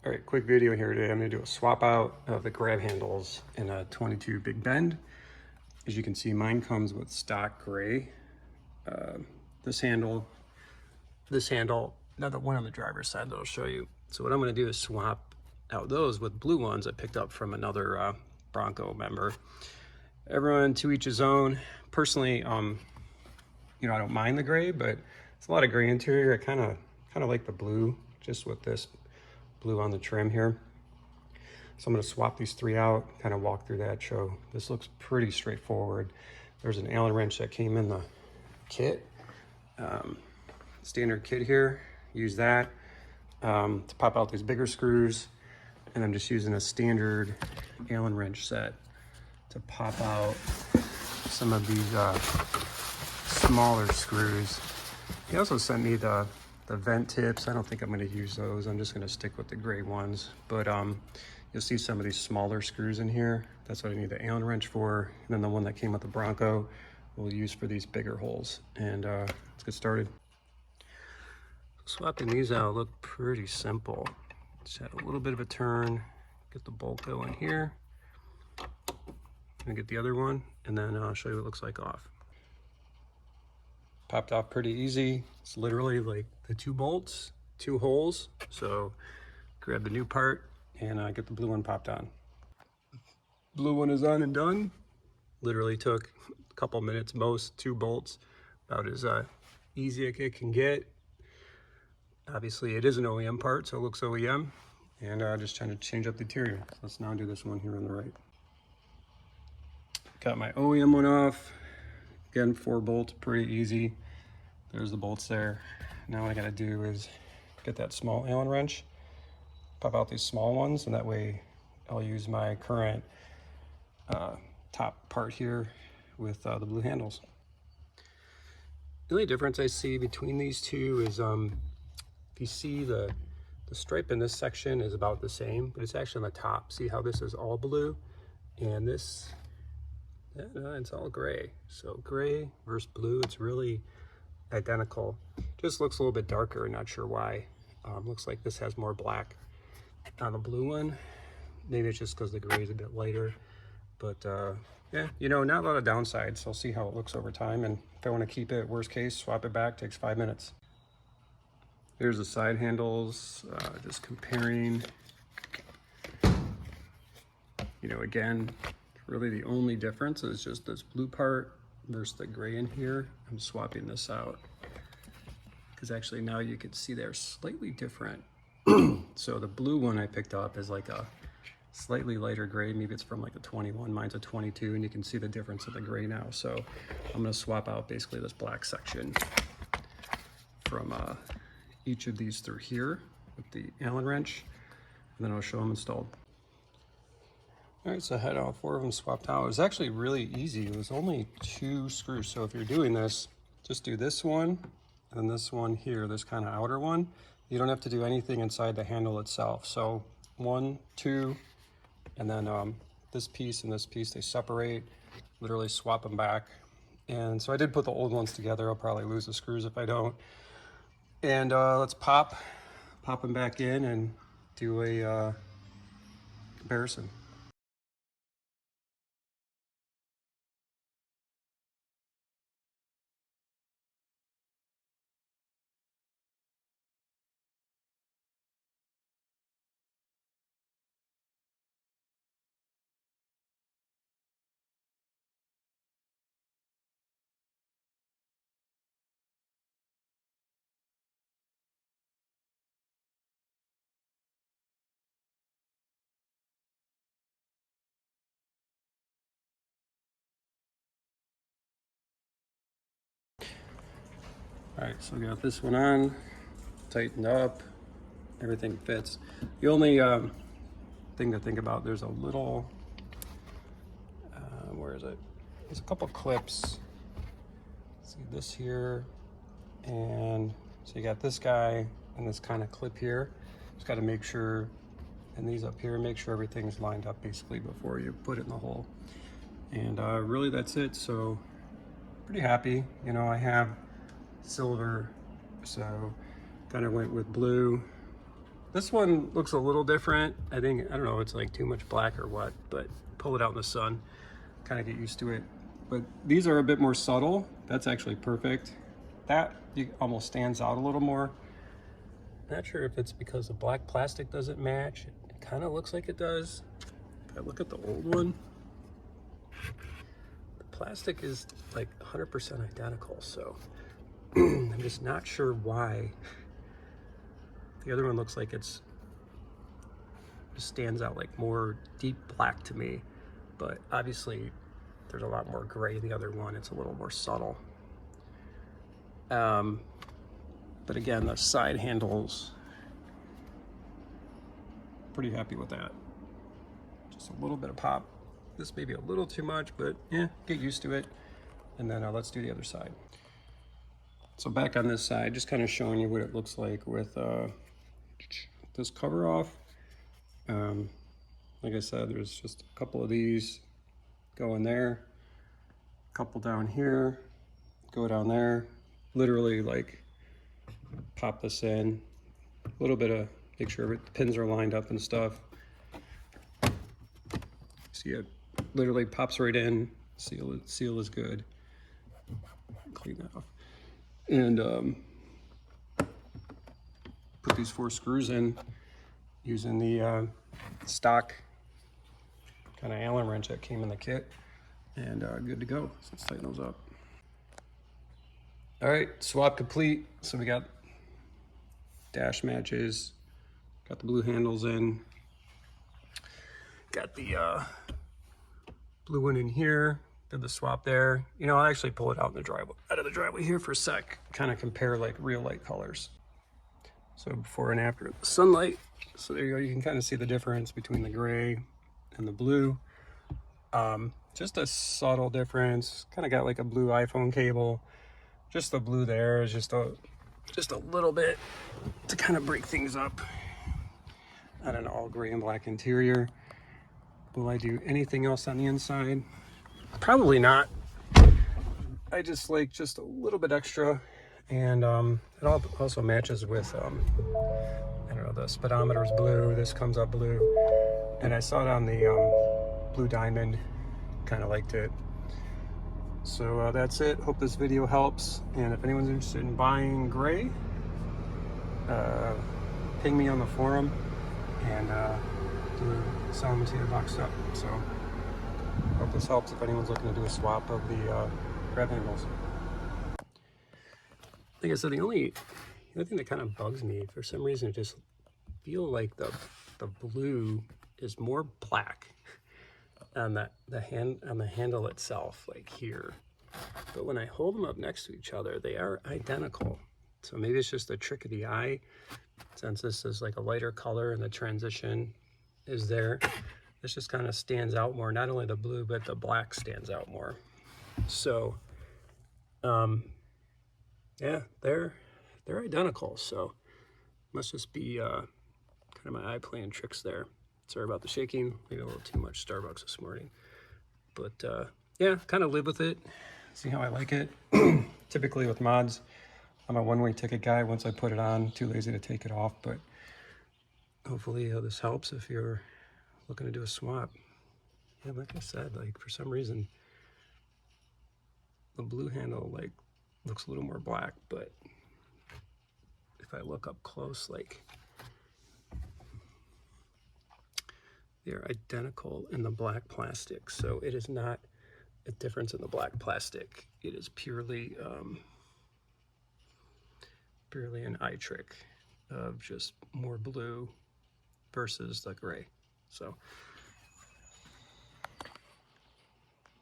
All right, quick video here today. I'm gonna do a swap out of the grab handles in a 22 Big Bend. As you can see, mine comes with stock gray. This handle, another one on the driver's side that I'll show you. So what I'm gonna do is swap out those with blue ones I picked up from another Bronco member. Everyone to each his own. Personally, you know, I don't mind the gray, but it's a lot of gray interior. I kind of like the blue, just with this blue on the trim here. So I'm going to swap these three out, kind of walk through that, show. This looks pretty straightforward. There's an Allen wrench that came in the kit, standard kit here. Use that to pop out these bigger screws, and I'm just using a standard Allen wrench set to pop out some of these smaller screws. He also sent me the vent tips. I don't think I'm going to use those. I'm just going to stick with the gray ones. But you'll see some of these smaller screws in here. That's what I need the Allen wrench for. And then the one that came with the Bronco we'll use for these bigger holes. And let's get started. Swapping these out look pretty simple. Just add a little bit of a turn, get the bolt going here, and get the other one, and then I'll show you what it looks like off. Popped off pretty easy. It's literally like the two bolts, two holes. So grab the new part and get the blue one popped on. Blue one is on and done. Literally took a couple minutes, most, two bolts, about as easy as it can get. Obviously it is an OEM part, so it looks OEM. And just trying to change up the interior. So let's now do this one here on the right. Got my OEM one off. Again, 4 bolts, pretty easy. There's the bolts there. Now what I gotta do is get that small Allen wrench, pop out these small ones, and that way I'll use my current top part here with the blue handles. The only difference I see between these two is if you see the stripe in this section is about the same, but it's actually on the top. See how this is all blue and this, it's all gray. So gray versus blue, it's really identical. Just looks a little bit darker, not sure why. Looks like this has more black on the blue one. Maybe it's just because the gray is a bit lighter. But yeah, you know, not a lot of downsides. So I'll see how it looks over time. And if I want to keep it, worst case, swap it back, takes 5 minutes. Here's the side handles, just comparing. You know, again, really the only difference is just this blue part versus the gray in here. I'm swapping this out because actually now you can see they're slightly different. So the blue one I picked up is like a slightly lighter gray. Maybe it's from like a 21, mine's a 22, and you can see the difference of the gray now. So I'm gonna swap out basically this black section from each of these through here with the Allen wrench, and then I'll show them installed. All right, so I had all 4 of them swapped out. It was actually really easy. It was only 2 screws. So if you're doing this, just do this one and this one here, this kind of outer one. You don't have to do anything inside the handle itself. So 1, 2, and then this piece and this piece, they separate, literally swap them back. And so I did put the old ones together. I'll probably lose the screws if I don't. And let's pop them back in and do a comparison. All right, so we got this one on, tightened up, everything fits. The only thing to think about, there's a little, where is it? There's a couple clips. See this here, and so you got this guy and this kind of clip here. Just got to make sure, and these up here, make sure everything's lined up basically before you put it in the hole. And really that's it. So pretty happy. You know, I have silver, so kind of went with blue. This one looks a little different. I don't know, it's like too much black or what, but pull it out in the sun, kind of get used to it. But these are a bit more subtle. That's actually perfect. That almost stands out a little more. Not sure if it's because the black plastic doesn't match. It kind of looks like it does. If I look at the old one, the plastic is like 100% identical, so I'm just not sure why. The other one looks like it's just stands out like more deep black to me, but obviously there's a lot more gray in the other one. It's a little more subtle. But again, the side handles, pretty happy with that. Just a little bit of pop. This may be a little too much, but yeah, get used to it. And then let's do the other side. So back on this side, just kind of showing you what it looks like with this cover off. Like I said, there's just a couple of these go in there, a couple down here, go down there. Literally like pop this in, a little bit of, make sure the pins are lined up and stuff. See, it literally pops right in, seal is good. Clean that off. And put these 4 screws in using the stock kind of Allen wrench that came in the kit, and good to go. So let's tighten those up. All right, swap complete. So we got dash matches, got the blue handles in, got the blue one in here, did the swap there. You know, I'll actually pull it out of the driveway here for a sec, kind of compare like real light colors. So before and after the sunlight. So there you go, you can kind of see the difference between the gray and the blue. Just a subtle difference, kind of got like a blue iPhone cable. Just the blue there is just a little bit to kind of break things up. I don't know, all gray and black interior. Will I do anything else on the inside? Probably not. I just like just a little bit extra, and it also matches with I don't know, the speedometer's blue, this comes up blue, and I saw it on the Blue Diamond, kind of liked it. So that's it. Hope this video helps, and if anyone's interested in buying gray, ping me on the forum, and sell them to you boxed up. So hope this helps if anyone's looking to do a swap of the grab handles. Like I said, the only thing that kind of bugs me, for some reason, I just feel like the blue is more black on the handle itself, like here. But when I hold them up next to each other, they are identical. So maybe it's just a trick of the eye, since this is like a lighter color and the transition is there. This just kind of stands out more. Not only the blue, but the black stands out more. So, yeah, they're identical. So must just be kind of my eye playing tricks there. Sorry about the shaking. Maybe a little too much Starbucks this morning. But yeah, kind of live with it. See how I like it. Typically with mods, I'm a one-way ticket guy. Once I put it on, too lazy to take it off. But hopefully this helps if you're looking to do a swap. Yeah, like I said, like for some reason, the blue handle like looks a little more black, but if I look up close, like they're identical in the black plastic. So it is not a difference in the black plastic. It is purely an eye trick of just more blue versus the gray. So